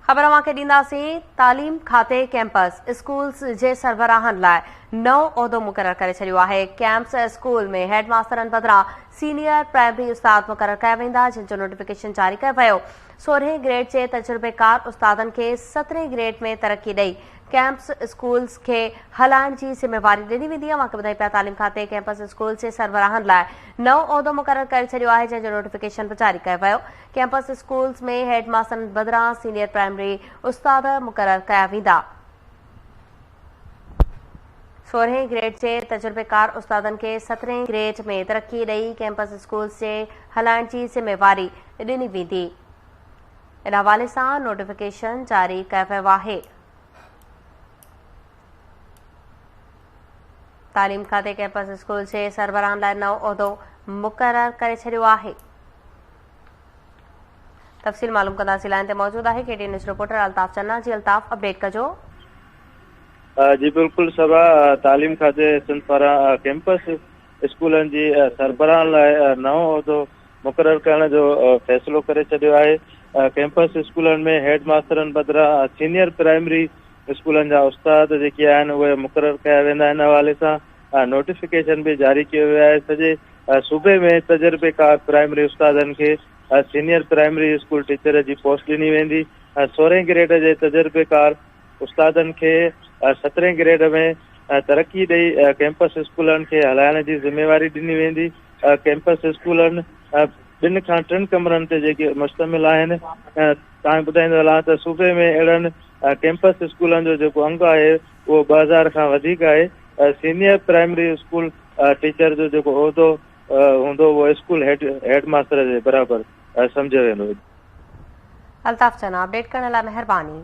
ख़बर अवांखे ॾींदासीं। तालीम खाते कैंपस स्कूल्स जे सरबराहनि लाइ नओं उहिदो मुक़ररु करे छॾियो आहे। कैंप्स स्कूल में हेड मास्टरनि बदिरां सीनियर प्राइमरी उस्ताद मुक़ररु कया वेंदा, जिन जो नोटिफिकेशन जारी कयो वियो। 16हें ग्रेड जे तजुर्बेकार उस्तादनि खे 17हें ग्रेड में तरक़ी ॾेई कैंप्स स्कूल्स खे हलाइण जी ज़िम्मेवारी ॾिनी वेंदी। अवांखे ॿुधाई पिया तालीम खाते कैंपस स्कूल जे सरबराहनि लाइ नओं उहिदो मुक़ररु करे छॾियो आहे, जंहिं जो नोटिफिकेशन बि जारी कयो वियो। कैंपस स्कूल्स में हेड मास्टरनि बदिरां सीनियर प्राइमरी उस्ताद मुक़ररु कया वेंदा। 16हें ग्रेड जे तजुर्बेकार उस्तादनि खे 17हें ग्रेड में तरक़ी ॾेई कैंपस स्कूल्स जे हलाइण जी ज़िम्मेवारी ॾिनी वेंदी। इन हवाले सां नोटिफिकेशन जारी कयो वियो आहे। तालीम खाते कैंपस स्कूल जे सरबराहनि लाइ नओं उहिदो मुक़ररु करे छॾियो आहे। तफ़सील मालूम कंदासीं। लाइन ते मौजूद आहे केटी न्यूज़ रिपोर्टर अल्ताफ़ चन्ना। जी अल्ताफ़, अपडेट कजो। जी बिल्कुल सबा तालीम खाते सिंध पारां कैंपस स्कूलनि जी सरबराहनि लाइ नओं उहिदो मुक़ररु करण जो फ़ैसिलो करे छॾियो आहे। कैंपस स्कूलनि में हेड मास्टरनि बदिरां सीनियर प्राइमरी स्कूलनि जा उस्ताद जेके आहिनि उहे मुक़ररु कया वेंदा। हिन हवाले सां नोटिफिकेशन भी जारी कियो वियो आहे। सॼे सूबे में तजुर्बेकार प्राइमरी उस्तादनि खे सीनियर प्राइमरी स्कूल टीचर जी पोस्ट ॾिनी वेंदी। 16हें ग्रेड जे तजुर्बेकार उस्तादनि खे 17हें ग्रेड में तरक़ी ॾेई कैंपस स्कूलनि खे हलाइण जी ज़िम्मेवारी ॾिनी वेंदी। कैंपस स्कूलनि 2 खां 3 कमरनि ते जेके मुश्तमिल आहिनि। तव्हां ॿुधाईंदो हलां त सूबे में अहिड़नि कैंपस स्कूलनि जो जेको अंग आहे उहो 2000 खां वधीक आहे। सीनियर प्राइमरी स्कूल टीचर जो जेको उहिदो हूंदो उहो स्कूल हेड मास्टर जे बराबरि सम्झियो वेंदो। अल्ताफ़ चन्ना, अपडेट करण लाइ महिरबानी।